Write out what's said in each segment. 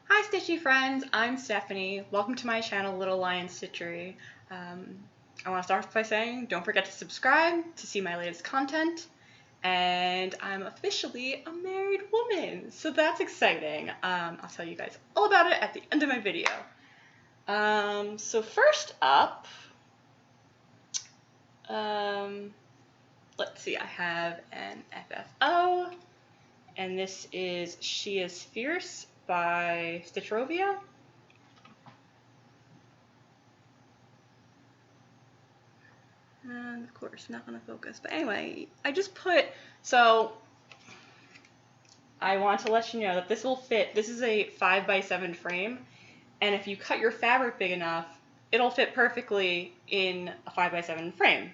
Hi Stitchy friends, I'm Stephanie. Welcome to my channel, Little Lion Stitchery. I want to start by saying don't forget to subscribe to see my latest content. And I'm officially a married woman, so that's exciting. I'll tell you guys all about it at the end of my video. So first up, let's see, I have an FFO, and this is She is Fierce by Stitchrovia. And of course, not going to focus. But anyway, I just put, so I want to let you know that this will fit. This is a 5x7 frame. And if you cut your fabric big enough, it'll fit perfectly in a 5x7 frame.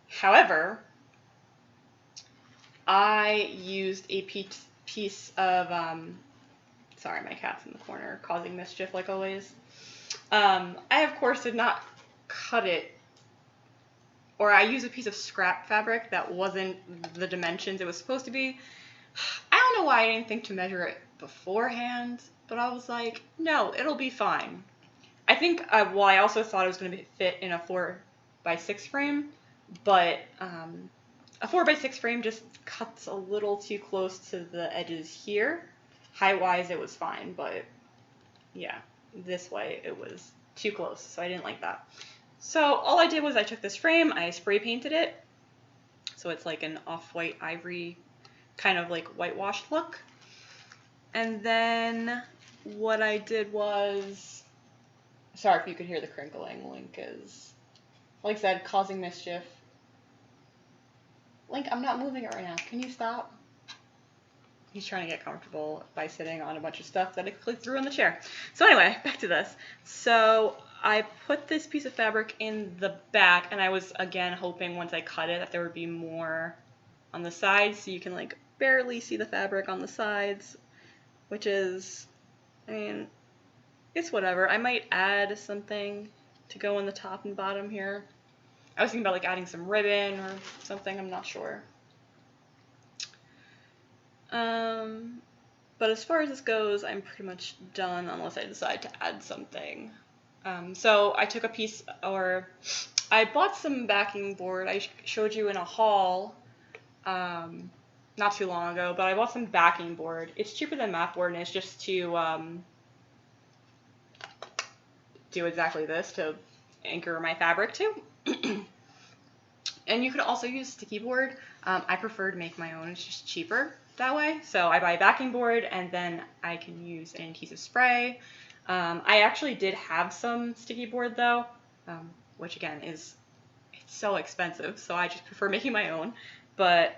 However, I used a piece of, sorry, my cat's in the corner causing mischief like always. I, of course, did not cut it, or I used a piece of scrap fabric that wasn't the dimensions it was supposed to be. I don't know why I didn't think to measure it beforehand, but I was like, no, it'll be fine. I think, well, I also thought it was going to fit in a 4x6 frame, but a 4x6 frame just cuts a little too close to the edges here. Height-wise, it was fine, but yeah, this way it was too close, so I didn't like that. So all I did was I took this frame, I spray painted it, so it's like an off-white ivory kind of like whitewashed look. And then what I did was, sorry if you could hear the crinkling, Link is, like I said, causing mischief. Link, I'm not moving it right now. Can you stop? He's trying to get comfortable by sitting on a bunch of stuff that I quickly threw in the chair. So anyway, back to this. So I put this piece of fabric in the back, and I was, again, hoping once I cut it that there would be more on the sides, so you can, like, barely see the fabric on the sides, which is, I mean, it's whatever. I might add something to go on the top and bottom here. I was thinking about, like, adding some ribbon or something. I'm not sure. But as far as this goes, I'm pretty much done unless I decide to add something. So I took a piece, or I bought some backing board. I showed you in a haul not too long ago, but I bought some backing board. It's cheaper than mat board, and it's just to do exactly this, to anchor my fabric to. And you could also use sticky board. I prefer to make my own. It's just cheaper that way. So I buy a backing board, and then I can use an adhesive spray. I actually did have some sticky board though, which again it's so expensive, so I just prefer making my own. But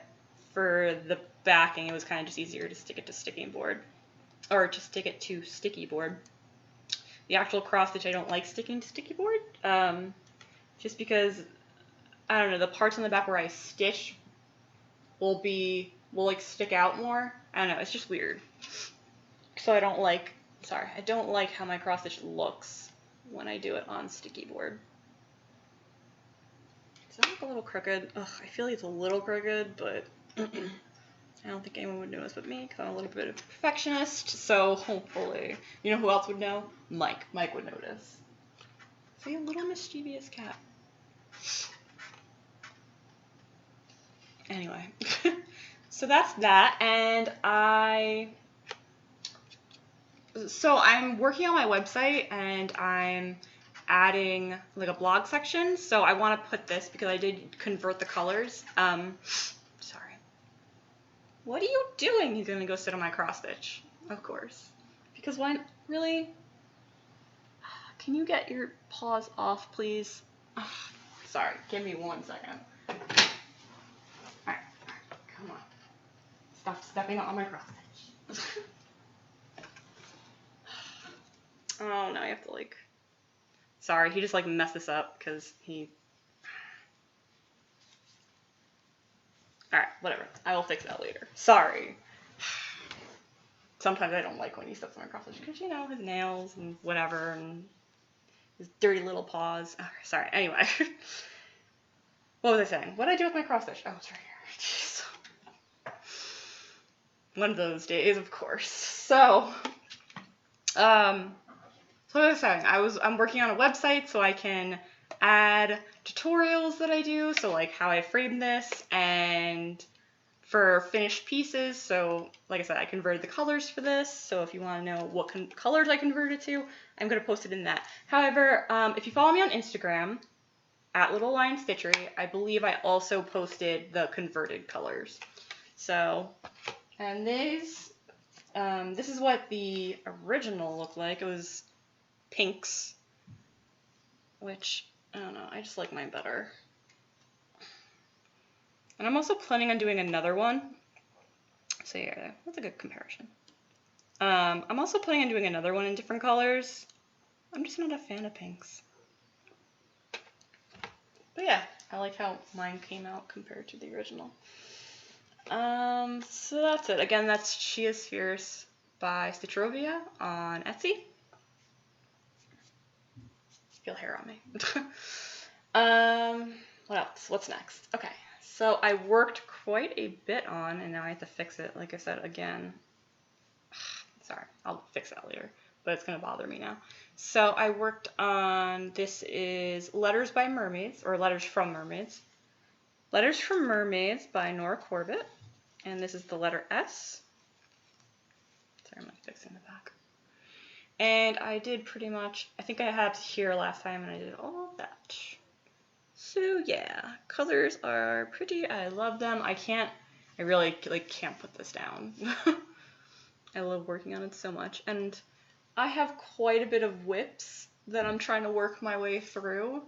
for the backing, it was kind of just easier to stick it to sticking board, or to stick it to sticky board. The actual cross stitch I don't like sticking to sticky board, just because, I don't know, the parts on the back where I stitch will like stick out more. I don't know, it's just weird. So I don't like how my cross stitch looks when I do it on sticky board. Does that look a little crooked? Ugh, I feel like it's a little crooked, but I don't think anyone would notice but me, because I'm a little bit of a perfectionist, so hopefully, you know who else would know? Mike. Mike would notice. See, a little mischievous cat. Anyway, so that's that, and so I'm working on my website, and I'm adding like a blog section, so I want to put this because I did convert the colors. Sorry. What are you doing? He's gonna go sit on my cross stitch, of course. Because why? Really? Can you get your paws off, please? Sorry, give me 1 second. Alright, come on. Stop stepping on my cross stitch. Oh, now you have to like... Sorry, he just like messed this up because he... Alright, whatever. I will fix that later. Sorry. Sometimes I don't like when he steps on my cross stitch because, you know, his nails and whatever, and his dirty little paws. Oh, sorry, anyway. What was I saying? What did I do with my cross stitch? Oh, it's right here. Jeez. One of those days, of course. So, So like I was saying, I'm working on a website so I can add tutorials that I do, so like how I frame this, and for finished pieces. So like I said, I converted the colors for this, so if you want to know what colors I converted to, I'm going to post it in that. However, if you follow me on Instagram, at littlelionstitchery, I believe I also posted the converted colors. So, and this is what the original looked like. It was pinks, which, I don't know, I just like mine better. And I'm also planning on doing another one. So yeah, that's a good comparison. I'm also planning on doing another one in different colors. I'm just not a fan of pinks. But yeah, I like how mine came out compared to the original. So that's it. Again, that's She is Fierce by Stitchrovia on Etsy. Feel hair on me. What else? What's next? Okay, so I worked quite a bit on, and now I have to fix it, like I said, again. Sorry, I'll fix that later, but it's going to bother me now. So I worked on, this is Letters by Mermaids, or Letters from Mermaids. Letters from Mermaids by Nora Corbett, and this is the letter S. Sorry, I'm not fixing the back. And I did pretty much, I think I had up to here last time, and I did all of that. So yeah, colors are pretty, I love them. I really can't put this down. I love working on it so much. And I have quite a bit of whips that I'm trying to work my way through.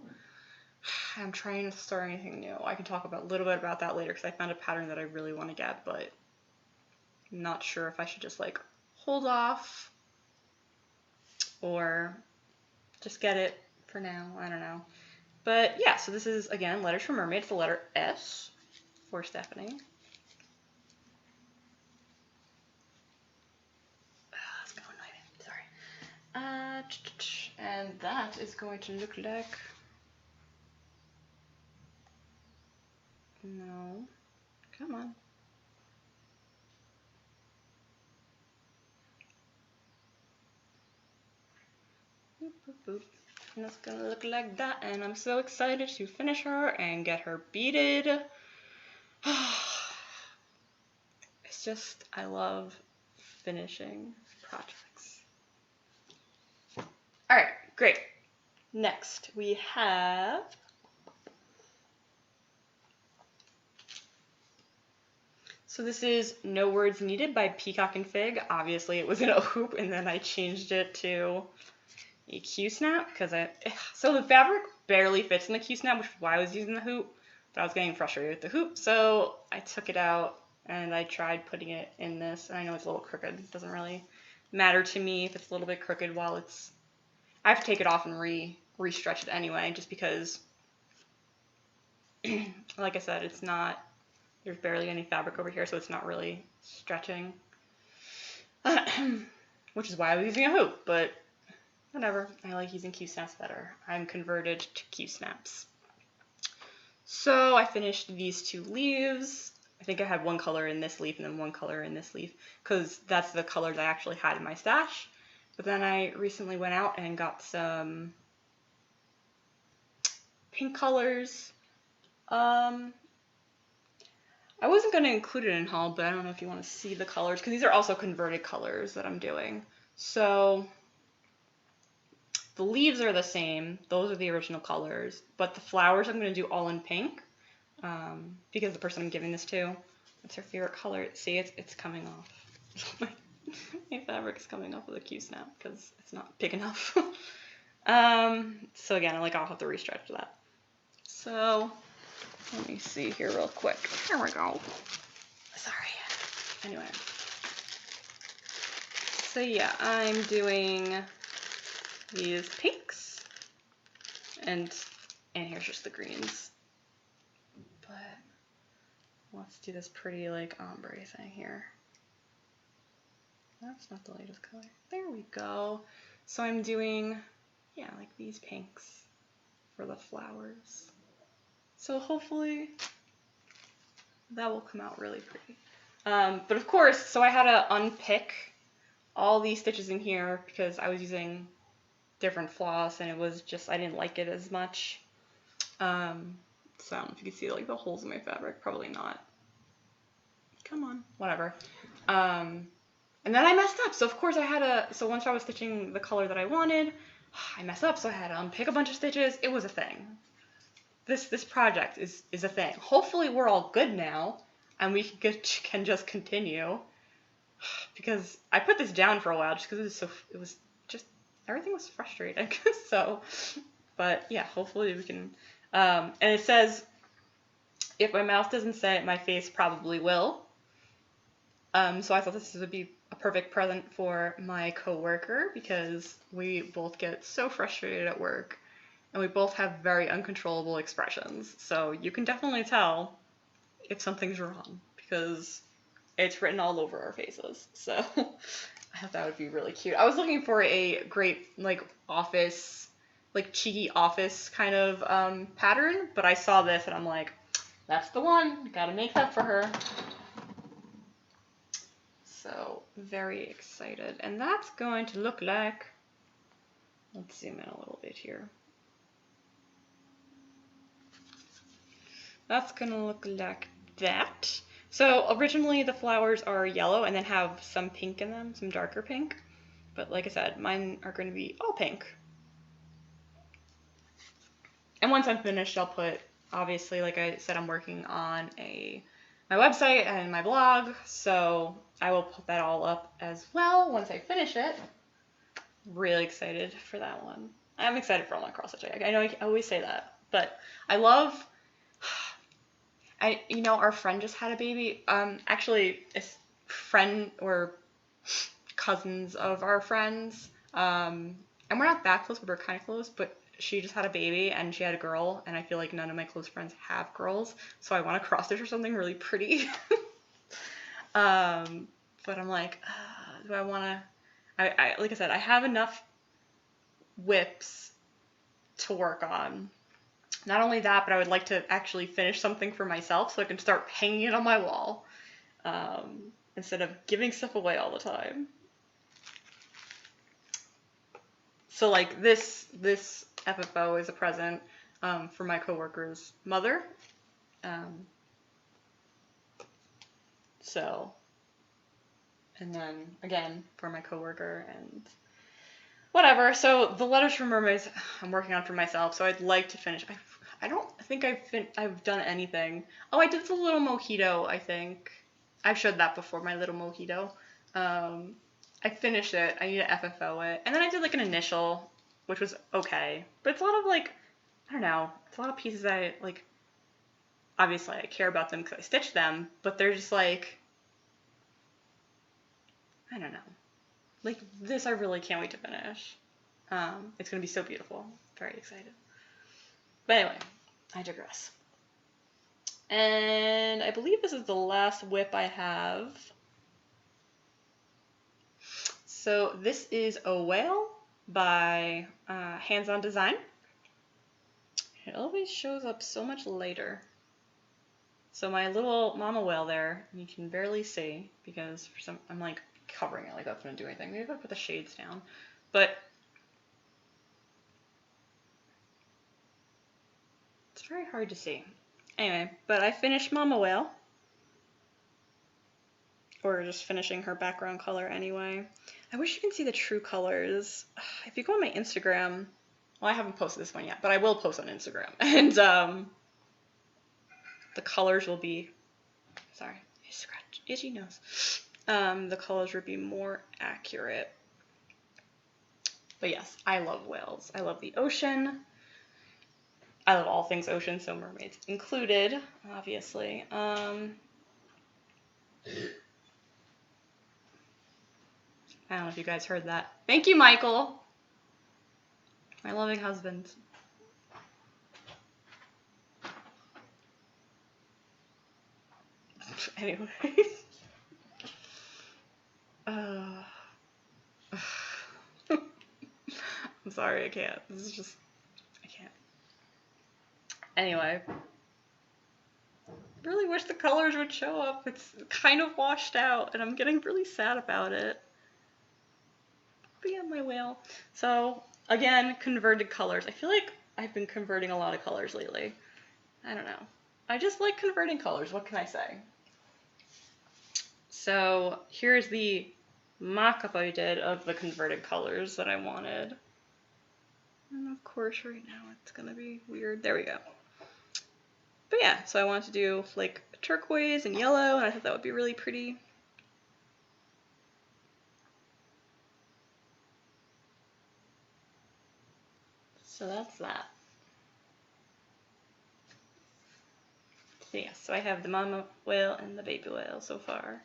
I'm trying to start anything new. I can talk about a little bit about that later because I found a pattern that I really want to get, but I'm not sure if I should just like hold off or just get it for now. I don't know. But yeah, so this is, again, Letters from Mermaids, the letter S for Stephanie. That's going to annoy me. Sorry. And that is going to look like... No. Come on. Boop, boop, boop. And it's gonna look like that, and I'm so excited to finish her and get her beaded. It's just, I love finishing projects. Alright, great. Next, we have so this is No Words Needed by Peacock and Fig. Obviously, it was in a hoop, and then I changed it to a Q-snap because so the fabric barely fits in the Q-snap, which is why I was using the hoop, but I was getting frustrated with the hoop, so I took it out and I tried putting it in this, and I know it's a little crooked. It doesn't really matter to me if it's a little bit crooked while it's... I have to take it off and re-stretch it anyway, just because, like I said, it's not... There's barely any fabric over here, so it's not really stretching, which is why I was using a hoop, but whatever. I like using Q-snaps better. I'm converted to Q-snaps. So I finished these two leaves. I think I had one color in this leaf and then one color in this leaf because that's the colors I actually had in my stash. But then I recently went out and got some pink colors. I wasn't going to include it in haul, but I don't know if you want to see the colors because these are also converted colors that I'm doing. So the leaves are the same. Those are the original colors, but the flowers I'm going to do all in pink because the person I'm giving this to, it's her favorite color. See, it's coming off. My fabric is coming off with a Q-snap because it's not big enough. So again, I'll have to re-stretch that. So let me see here real quick. Here we go. Sorry. Anyway. So yeah, I'm doing these pinks, and here's just the greens. But let's do this pretty ombre thing here. That's not the latest color. There we go. So I'm doing, yeah, these pinks for the flowers. So hopefully that will come out really pretty. But of course, so I had to unpick all these stitches in here because I was using different floss and it was just, I didn't like it as much. So I don't know if you can see like the holes in my fabric, probably not. Come on, whatever. And then I messed up. So of course I had to, so once I was stitching the color that I wanted, I messed up. So I had to unpick a bunch of stitches. It was a thing. This project is a thing. Hopefully we're all good now and we can just continue, because I put this down for a while just because it was just, everything was frustrating. So, but yeah, hopefully we can, and it says, if my mouse doesn't say it, my face probably will. So I thought this would be a perfect present for my coworker because we both get so frustrated at work and we both have very uncontrollable expressions. So you can definitely tell if something's wrong because it's written all over our faces. So I thought that would be really cute. I was looking for a great like office, like cheeky office kind of pattern, but I saw this and I'm like, that's the one. Gotta make that for her. So very excited. And that's going to look like, let's zoom in a little bit here. That's gonna look like that. So originally the flowers are yellow and then have some pink in them, some darker pink. But like I said, mine are going to be all pink. And once I'm finished, I'll put, obviously, like I said, I'm working on my website and my blog, so I will put that all up as well once I finish it. Really excited for that one. I'm excited for all my cross stitching. I know I always say that, but I love, you know, our friend just had a baby. Actually, a friend or cousins of our friends, and we're not that close, but we're kind of close, but she just had a baby and she had a girl, and I feel like none of my close friends have girls, so I want to cross stitch or something really pretty. But I'm like, do I want to, like I said, I have enough whips to work on. Not only that, but I would like to actually finish something for myself so I can start hanging it on my wall, instead of giving stuff away all the time. So like this FFO is a present for my coworker's mother. So, and then again for my coworker and whatever. So the letters from Mermaids I'm working on for myself. So I'd like to finish. I don't think I've done anything. Oh, I did the little mojito, I think. I've showed that before, my little mojito. I finished it. I need to FFO it. And then I did like an initial, which was okay. But it's a lot of like, I don't know. It's a lot of pieces that I like, obviously I care about them because I stitched them, but they're just like, I don't know. Like this I really can't wait to finish. It's going to be so beautiful. Very excited. But anyway, I digress. And I believe this is the last whip I have. So this is a whale by Hands On Design. It always shows up so much later. So my little mama whale there, you can barely see because for some, I'm like covering it like that's gonna do anything. Maybe if I put the shades down, but it's very hard to see. Anyway, but I finished Mama Whale, or just finishing her background color anyway. I wish you can see the true colors. If you go on my Instagram, well, I haven't posted this one yet, but I will post on Instagram, and the colors will be, sorry, scratch, itchy nose. The colors would be more accurate. But yes, I love whales. I love the ocean. I love all things ocean, so mermaids included, obviously. I don't know if you guys heard that. Thank you, Michael. My loving husband. Anyways. I'm sorry, I can't. This is just, I can't. Anyway. Really wish the colors would show up. It's kind of washed out, and I'm getting really sad about it. But yeah, my whale. So again, converted colors. I feel like I've been converting a lot of colors lately. I don't know. I just like converting colors. What can I say? So here's the mock-up I did of the converted colors that I wanted. And of course right now it's gonna be weird. There we go. But yeah, so I wanted to do like turquoise and yellow, and I thought that would be really pretty. So that's that. So yeah, so I have the mama whale and the baby whale so far.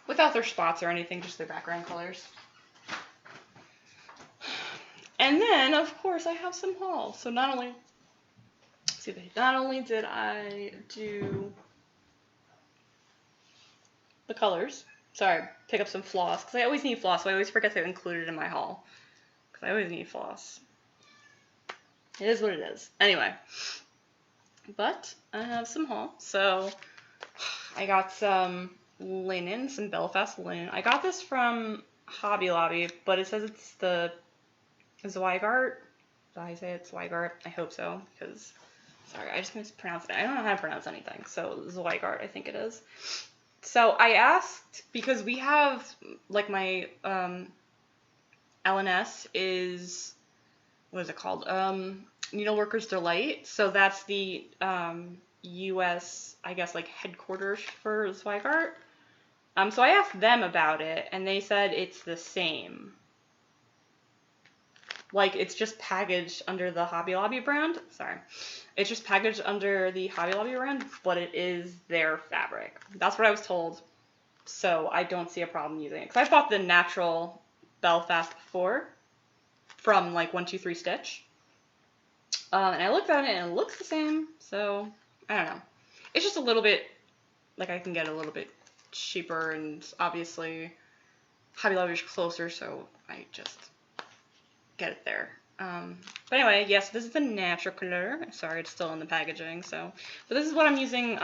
Without their spots or anything, just their background colors. And then, of course, I have some haul. So not only did I do the colors, pick up some floss, because I always need floss, so I always forget to include it in my haul. Because I always need floss. It is what it is. Anyway, but I have some haul. So I got some linen, some Belfast linen. I got this from Hobby Lobby, but it says it's the Zweigart. Did I say it's Zweigart? I hope so, because, sorry, I just mispronounced it. I don't know how to pronounce anything, so Zweigart, I think it is. So I asked, because we have, like, my LNS is, what is it called? Needleworkers Delight. So that's the US, I guess, like, headquarters for Zweigart. So I asked them about it, and they said it's the same. Like, it's just packaged under the Hobby Lobby brand. Sorry. It's just packaged under the Hobby Lobby brand, but it is their fabric. That's what I was told. So I don't see a problem using it. Because I bought the natural Belfast before from, like, 123 Stitch. And I looked at it, and it looks the same. So, I don't know. It's just a little bit, like, I can get a little bit cheaper, and obviously Hobby Lobby is closer, so I just get it there. But anyway, yes, this is the natural color. Sorry, it's still in the packaging. But this is what I'm using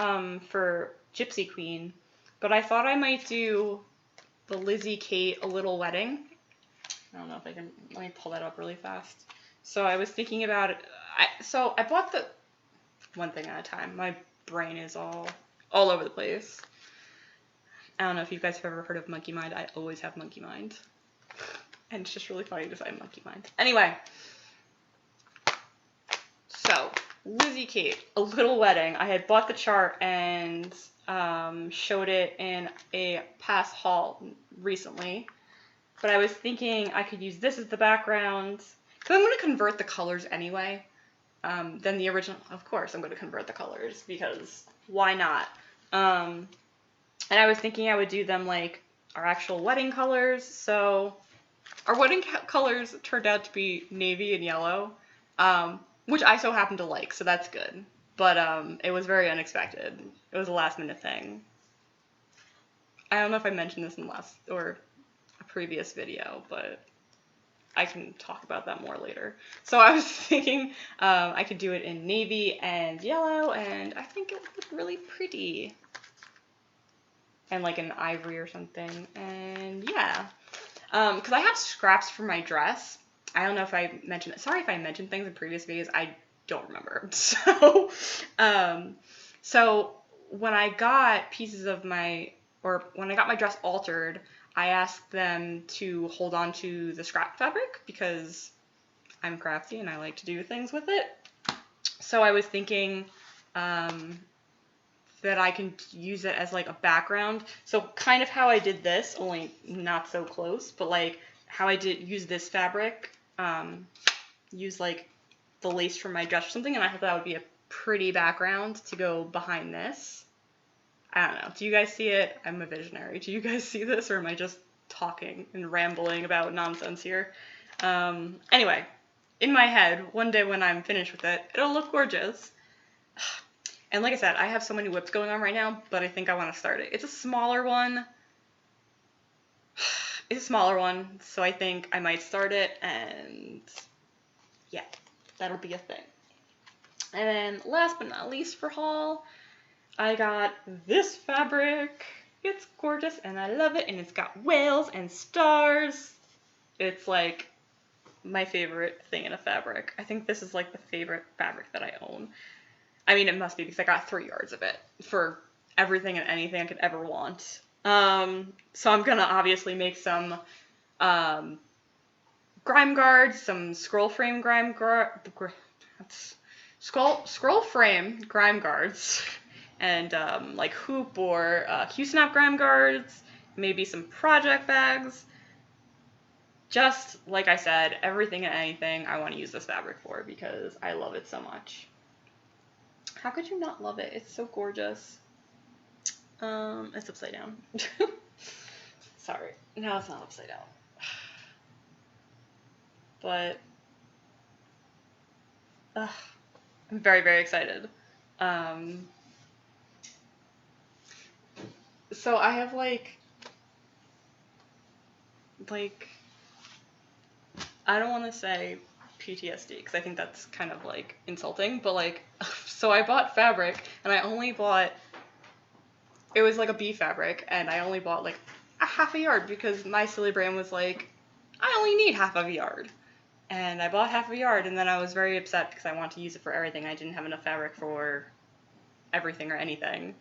for Gypsy Queen. But I thought I might do the Lizzie Kate A Little Wedding. I don't know if I can. Let me pull that up really fast. So I was thinking about it. So I bought the one thing at a time. My brain is all over the place. I don't know if you guys have ever heard of Monkey Mind. I always have Monkey Mind. And it's just really funny to say Monkey Mind. Anyway. So, Lizzie Kate, A Little Wedding. I had bought the chart and showed it in a past haul recently. But I was thinking I could use this as the background. Because I'm going to convert the colors anyway. Then the original, of course, I'm going to convert the colors. Because why not? And I was thinking I would do them like our actual wedding colors. So our wedding colors turned out to be navy and yellow, which I so happen to like, so that's good. But it was very unexpected. It was a last minute thing. I don't know if I mentioned this in a previous video, but I can talk about that more later. So I was thinking I could do it in navy and yellow, and I think it would look really pretty. And like an ivory or something, and yeah. Because I have scraps for my dress. I don't know if I mentioned it. Sorry if I mentioned things in previous videos. I don't remember. So when I got when I got my dress altered, I asked them to hold on to the scrap fabric because I'm crafty and I like to do things with it. So I was thinking that I can use it as like a background. So kind of how I did this, only not so close, but like how I did use this fabric, use like the lace from my dress or something, and I thought that would be a pretty background to go behind this. I don't know. Do you guys see it? I'm a visionary. Do you guys see this, or am I just talking and rambling about nonsense here? Anyway, in my head, one day when I'm finished with it, it'll look gorgeous. And like I said, I have so many whips going on right now, but I think I want to start it. It's a smaller one. So I think I might start it, and yeah, that'll be a thing. And then last but not least for haul, I got this fabric. It's gorgeous and I love it, and it's got whales and stars. It's like my favorite thing in a fabric. I think this is like the favorite fabric that I own. I mean, it must be because I got 3 yards of it for everything and anything I could ever want. So I'm gonna obviously make some grime guards, some scroll frame grime guards, and like hoop or Q-snap grime guards, maybe some project bags. Just like I said, everything and anything I want to use this fabric for because I love it so much. How could you not love it? It's so gorgeous. It's upside down. Sorry. No, it's not upside down. But I'm very, very excited. So I have like I don't want to say PTSD because I think that's kind of like insulting, but like, so I bought fabric and I only bought, it was like a bee fabric, and I only bought like a half a yard because my silly brain was like, I only need half of a yard. And I bought half a yard, and then I was very upset because I wanted to use it for everything. I didn't have enough fabric for everything or anything.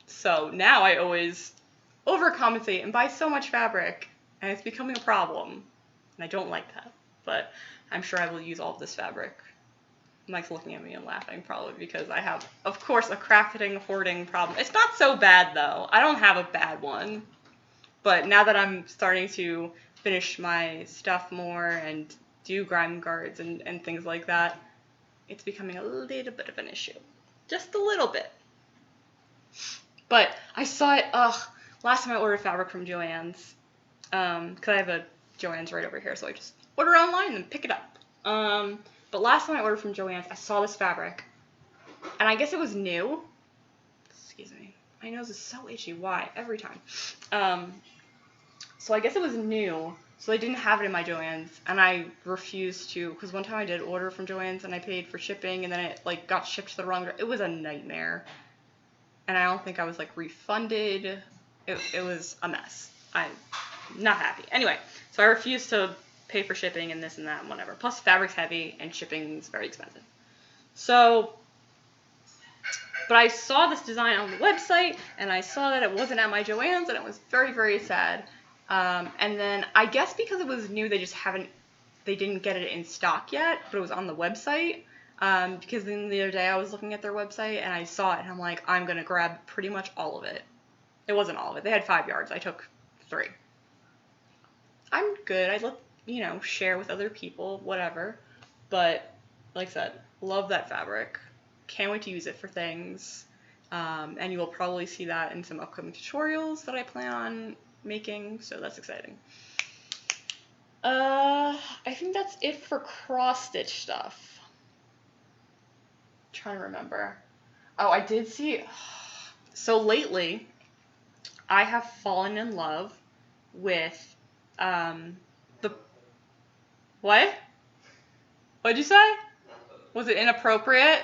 So now I always overcompensate and buy so much fabric, and it's becoming a problem. And I don't like that, but I'm sure I will use all of this fabric. Mike's looking at me and laughing probably because I have, of course, a crafting hoarding problem. It's not so bad though. I don't have a bad one. But now that I'm starting to finish my stuff more and do grime guards and things like that, it's becoming a little bit of an issue. Just a little bit. But I saw it, last time I ordered fabric from Joann's, because I have a Joann's right over here, so I just order online and pick it up. But last time I ordered from Joann's, I saw this fabric, and I guess it was new. Excuse me. My nose is so itchy. Why? Every time. So I guess it was new, so they didn't have it in my Joann's, and I refused to, because one time I did order from Joann's, and I paid for shipping, and then it, like, got shipped to the wrong, it was a nightmare, and I don't think I was, like, refunded. It was a mess. I'm not happy. Anyway, so I refused to pay for shipping and this and that and whatever. Plus, fabric's heavy, and shipping's very expensive. So, but I saw this design on the website, and I saw that it wasn't at my Joann's, and it was very, very sad. And then I guess because it was new, they didn't get it in stock yet, but it was on the website. Because then the other day I was looking at their website and I saw it and I'm like, I'm gonna grab pretty much all of it. It wasn't all of it. They had 5 yards. I took 3. I'm good. I let, share with other people, whatever. But like I said, love that fabric. Can't wait to use it for things. And you will probably see that in some upcoming tutorials that I plan on making, so that's exciting. I think that's it for cross stitch stuff. I'm trying to remember. Oh, I did see. So lately, I have fallen in love with the. What? What'd you say? Was it inappropriate?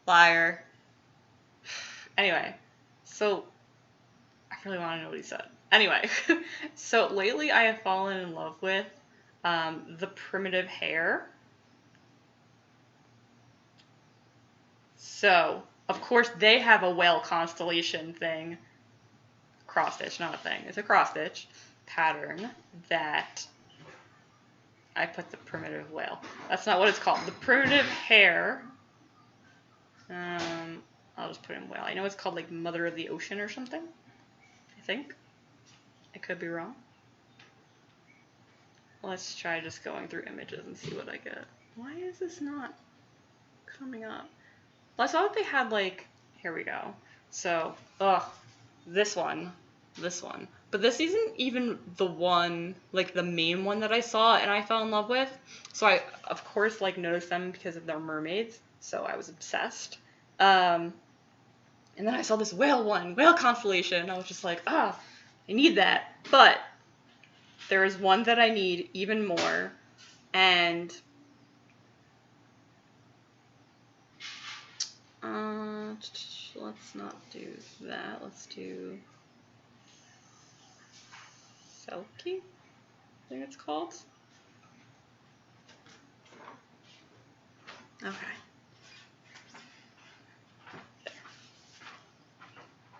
Liar. Anyway, so I really want to know what he said. Anyway, so lately I have fallen in love with the primitive hair. So, of course, they have a whale constellation thing. Cross stitch, not a thing. It's a cross stitch pattern that I put the primitive whale. That's not what it's called. The primitive hair. I'll just put in whale. I know it's called like Mother of the Ocean or something. I think. I could be wrong. Let's try just going through images and see what I get. Why is this not coming up? Well, I saw that they had like, here we go. So, this one. But this isn't even the one, like the main one that I saw and I fell in love with. So I, of course, like noticed them because of their mermaids. So I was obsessed. And then I saw this whale constellation. I was just like, I need that. But there is one that I need even more. And let's not do that. Let's do Selkie, I think it's called. Okay. There.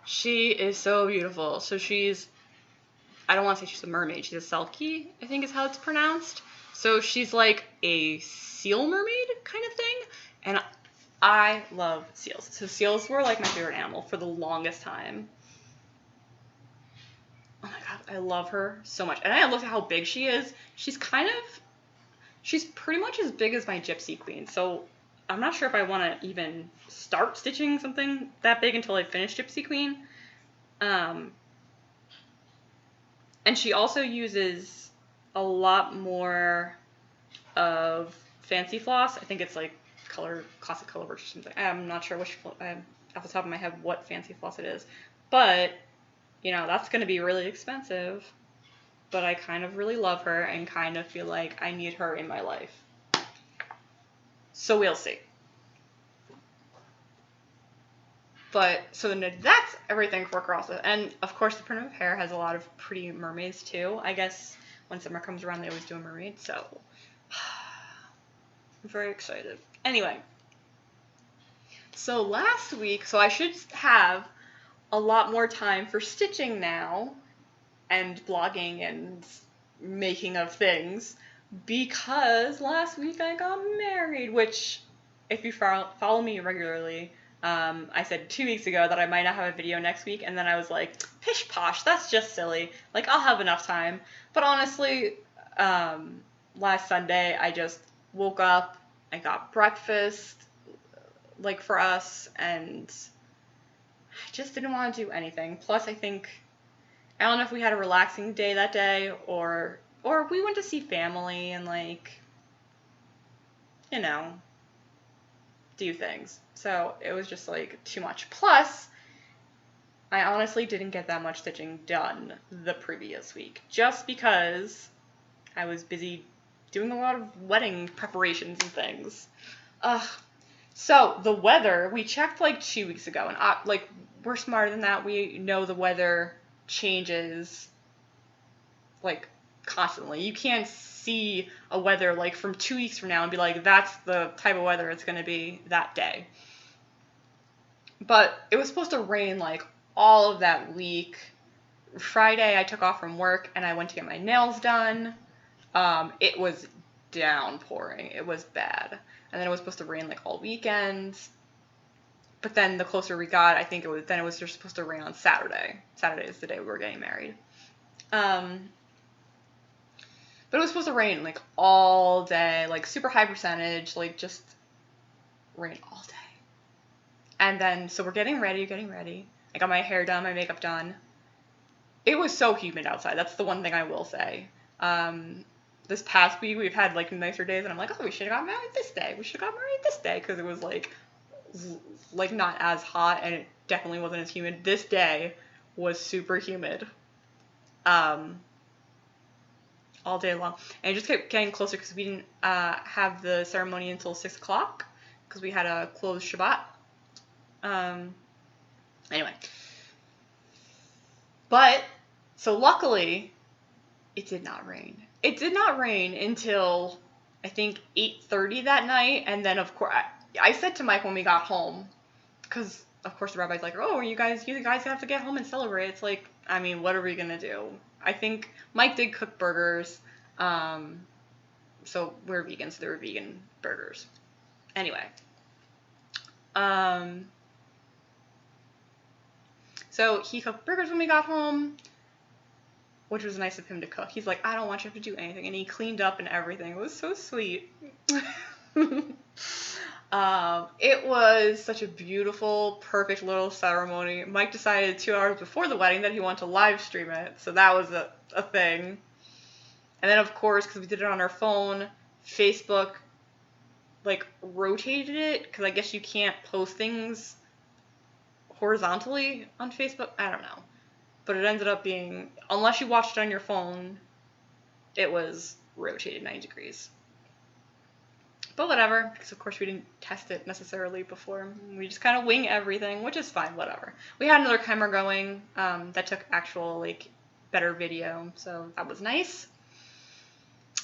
She is so beautiful. So she's, I don't want to say she's a mermaid. She's a Selkie, I think is how it's pronounced. So she's like a seal mermaid kind of thing. And I love seals. So seals were like my favorite animal for the longest time. Oh my god, I love her so much. And I look at how big she is. She's pretty much as big as my Gypsy Queen. So I'm not sure if I want to even start stitching something that big until I finish Gypsy Queen. And she also uses a lot more of fancy floss. I think it's like classic color or something. I'm not sure which, off the top of my head what fancy floss it is. But, you know, that's going to be really expensive. But I kind of really love her and kind of feel like I need her in my life. So we'll see. But, so that's everything for crosses. And, of course, the Primitive Hare has a lot of pretty mermaids, too. I guess when summer comes around, they always do a mermaid, so I'm very excited. Anyway, so last week, so I should have a lot more time for stitching now and blogging and making of things because last week I got married, which if you follow me regularly, I said 2 weeks ago that I might not have a video next week, and then I was like, pish posh, that's just silly. Like, I'll have enough time. But honestly, last Sunday, I just woke up, I got breakfast, like, for us, and I just didn't want to do anything. Plus, I don't know if we had a relaxing day that day, or we went to see family and, like, you know, do things. So it was just like too much. Plus, I honestly didn't get that much stitching done the previous week just because I was busy doing a lot of wedding preparations and things. So the weather, we checked like 2 weeks ago, and like we're smarter than that. We know the weather changes like constantly. You can't see a weather like from 2 weeks from now and be like, that's the type of weather it's going to be that day. But it was supposed to rain like all of that week. Friday I took off from work and I went to get my nails done. It was downpouring. It was bad. And then it was supposed to rain like all weekend. But then the closer we got, I think it was just supposed to rain on Saturday. Saturday is the day we were getting married. But it was supposed to rain, like, all day, like, super high percentage, like, just rain all day. And then, so we're getting ready. I got my hair done, my makeup done. It was so humid outside. That's the one thing I will say. This past week, we've had, like, nicer days, and I'm like, oh, we should have got married this day. Because it was, like, not as hot, and it definitely wasn't as humid. This day was super humid. All day long. And it just kept getting closer because we didn't have the ceremony until 6 o'clock because we had a closed Shabbat. Anyway. But, so luckily, it did not rain. It did not rain until, I think, 8:30 that night. And then, of course, I said to Mike when we got home, because, of course, the rabbi's like, oh, you guys have to get home and celebrate. It's like, I mean, what are we going to do? I think Mike did cook burgers, so we're vegan, so there were vegan burgers. Anyway, so he cooked burgers when we got home, which was nice of him to cook. He's like, I don't want you to have to do anything, and he cleaned up and everything. It was so sweet. It was such a beautiful, perfect little ceremony. Mike decided 2 hours before the wedding that he wanted to live stream it, so that was a thing. And then, of course, because we did it on our phone, Facebook, like, rotated it, because I guess you can't post things horizontally on Facebook. I don't know. But it ended up being, unless you watched it on your phone, it was rotated 90 degrees. But whatever, because of course we didn't test it necessarily before. We just kind of wing everything, which is fine, whatever. We had another camera going that took actual, like, better video, so that was nice.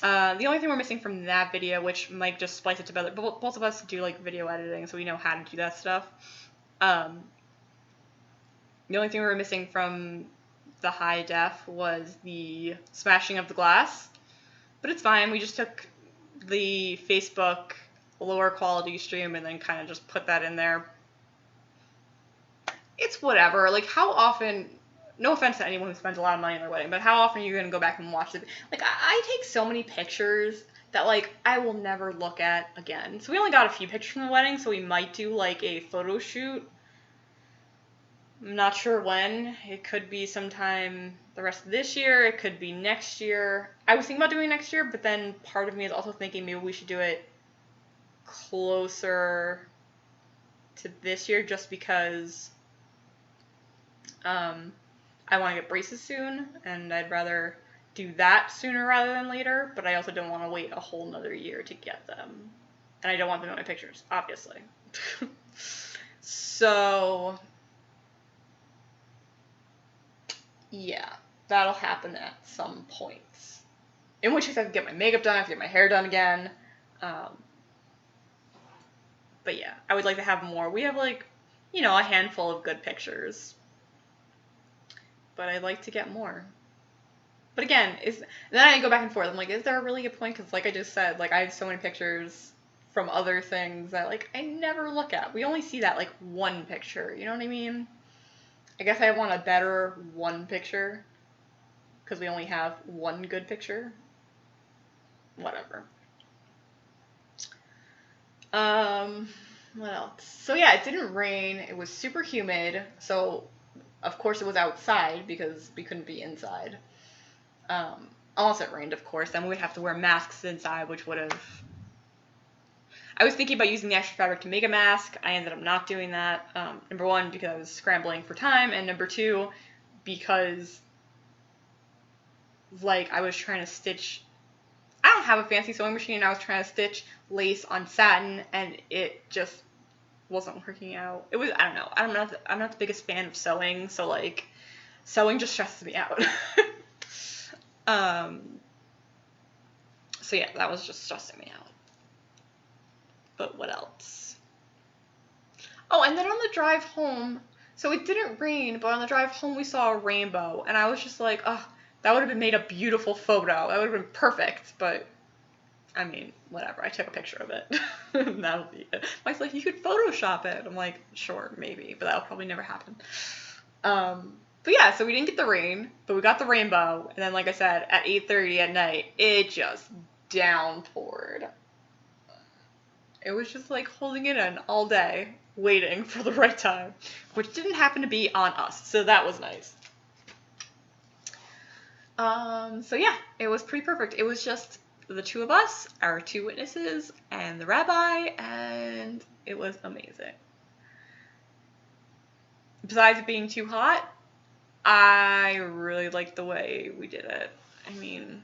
The only thing we're missing from that video, which Mike just spliced it together, but both of us do, like, video editing, so we know how to do that stuff. The only thing we were missing from the high def was the smashing of the glass, but it's fine. We just took the Facebook lower quality stream and then kind of just put that in there. It's whatever. Like, how often, no offense to anyone who spends a lot of money on their wedding, but how often are you going to go back and watch it? Like, I take so many pictures that, like, I will never look at again. So we only got a few pictures from the wedding, so we might do, like, a photo shoot. I'm not sure when. It could be sometime the rest of this year. It could be next year. I was thinking about doing it next year, but then part of me is also thinking maybe we should do it closer to this year just because I want to get braces soon, and I'd rather do that sooner rather than later, but I also don't want to wait a whole nother year to get them. And I don't want them in my pictures, obviously. So yeah, that'll happen at some point. In which case I have to get my makeup done, I have to get my hair done again. But yeah, I would like to have more. We have, like, you know, a handful of good pictures. But I'd like to get more. But again, then I go back and forth. I'm like, is there a really good point? Because like I just said, like, I have so many pictures from other things that, like, I never look at. We only see that, like, one picture. You know what I mean? I guess I want a better one picture, because we only have one good picture. Whatever. What else? So yeah, it didn't rain. It was super humid. So, of course, it was outside because we couldn't be inside. Unless it rained, of course. Then we would have to wear masks inside, which would have... I was thinking about using the extra fabric to make a mask. I ended up not doing that. Number one, because I was scrambling for time, and number two, because, like, I was trying to stitch... I don't have a fancy sewing machine. I was trying to stitch lace on satin, and it just wasn't working out. It was, I don't know. I'm not the biggest fan of sewing, so, like, sewing just stresses me out. So yeah, that was just stressing me out. But what else? Oh, and then on the drive home, so it didn't rain, but on the drive home we saw a rainbow, and I was just like, oh, that would have made a beautiful photo. That would have been perfect, but, I mean, whatever. I took a picture of it. That'll be it. Mike's like, you could Photoshop it. I'm like, sure, maybe, but that'll probably never happen. But yeah, so we didn't get the rain, but we got the rainbow, and then, like I said, at 8:30 at night, it just downpoured. It was just like holding it in all day, waiting for the right time, which didn't happen to be on us, so that was nice. So yeah, it was pretty perfect. It was just the two of us, our two witnesses, and the rabbi, and it was amazing. Besides it being too hot, I really liked the way we did it. I mean,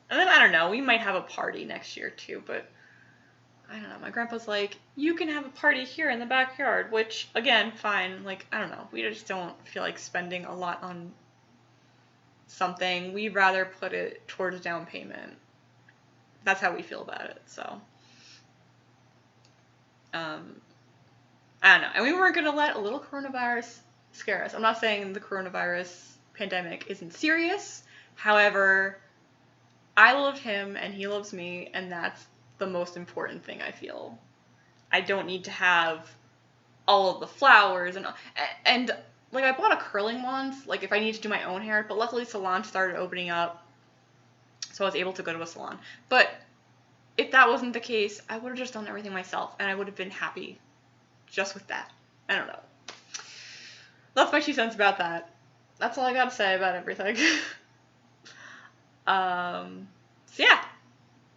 and then I don't know, we might have a party next year too, but I don't know. My grandpa's like, you can have a party here in the backyard, which, again, fine. Like, I don't know. We just don't feel like spending a lot on something. We'd rather put it towards down payment. That's how we feel about it, so. I don't know. And we weren't going to let a little coronavirus scare us. I'm not saying the coronavirus pandemic isn't serious. However, I love him and he loves me, and that's the most important thing, I feel. I don't need to have all of the flowers and like, I bought a curling wand, like, if I need to do my own hair, but luckily salons started opening up, so I was able to go to a salon. But if that wasn't the case, I would have just done everything myself, and I would have been happy just with that. I don't know. That's my 2 cents about that. That's all I gotta say about everything. So yeah,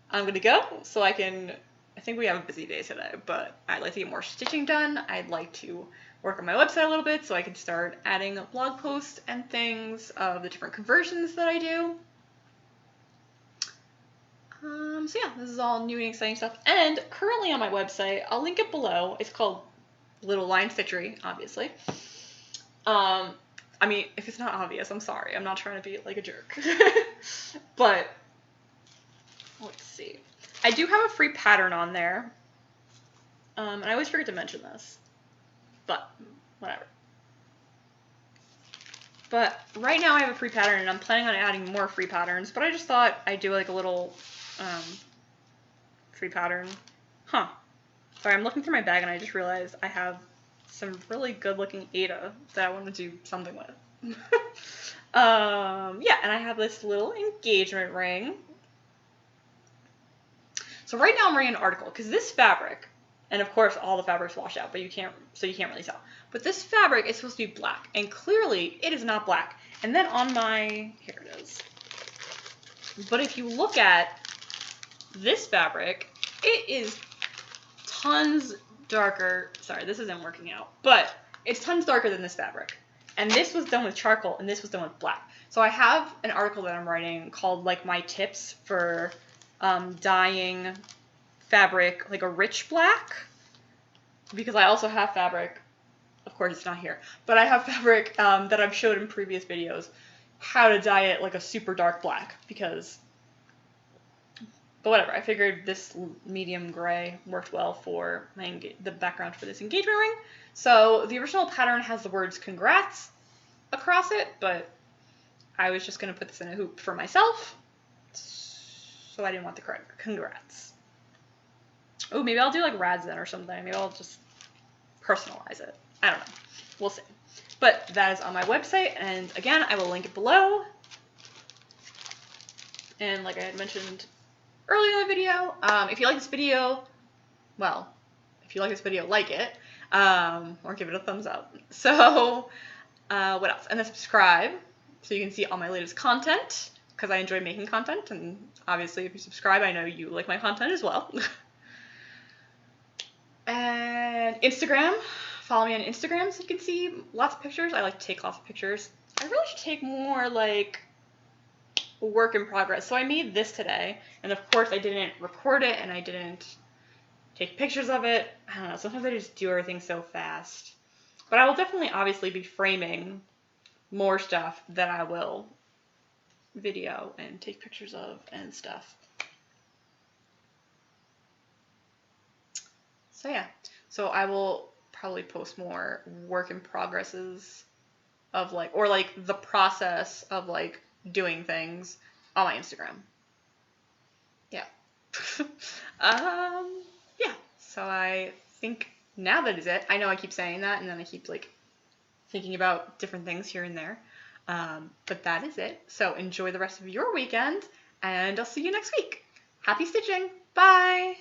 I'm gonna go so I think we have a busy day today, but I'd like to get more stitching done. I'd like to work on my website a little bit so I can start adding blog posts and things of the different conversions that I do. So yeah, this is all new and exciting stuff. And currently on my website, I'll link it below. It's called Little Lion Stitchery, obviously. I mean, if it's not obvious, I'm sorry. I'm not trying to be like a jerk. But let's see. I do have a free pattern on there. And I always forget to mention this. But whatever. But right now I have a free pattern, and I'm planning on adding more free patterns, but I just thought I'd do like a little free pattern. Huh. Sorry, I'm looking through my bag and I just realized I have some really good looking Ada that I want to do something with. Yeah, and I have this little engagement ring. So right now I'm wearing an article, because this fabric, and of course all the fabrics wash out, but you can't really tell. But this fabric is supposed to be black, and clearly it is not black. And then on my, here it is. But if you look at this fabric, it is tons darker. Sorry, this isn't working out, but it's tons darker than this fabric. And this was done with charcoal, and this was done with black. So I have an article that I'm writing called like my tips for dyeing fabric like a rich black, because I also have fabric. Of course, it's not here, but I have fabric that I've showed in previous videos how to dye it like a super dark black, because, but whatever, I figured this medium gray worked well for the background for this engagement ring. So the original pattern has the words congrats across it, but I was just going to put this in a hoop for myself, so I didn't want the congrats. Oh, maybe I'll do like rads then or something. Maybe I'll just personalize it. I don't know. We'll see. But that is on my website, and again, I will link it below. And like I had mentioned earlier in the video, if you like this video, well, if you like this video, like it, or give it a thumbs up. So, what else? And then subscribe so you can see all my latest content, because I enjoy making content, and obviously if you subscribe, I know you like my content as well. And Instagram. Follow me on Instagram so you can see lots of pictures. I like to take lots of pictures. I really should take more like work in progress. So I made this today, and of course I didn't record it and I didn't take pictures of it. I don't know, sometimes I just do everything so fast. But I will definitely obviously be framing more stuff that I will video and take pictures of and stuff. So yeah, so I will probably post more work in progresses of like, or like the process of like doing things on my Instagram. Yeah. Yeah, so I think now that is it. I know I keep saying that and then I keep like thinking about different things here and there. But that is it. So enjoy the rest of your weekend, and I'll see you next week. Happy stitching. Bye.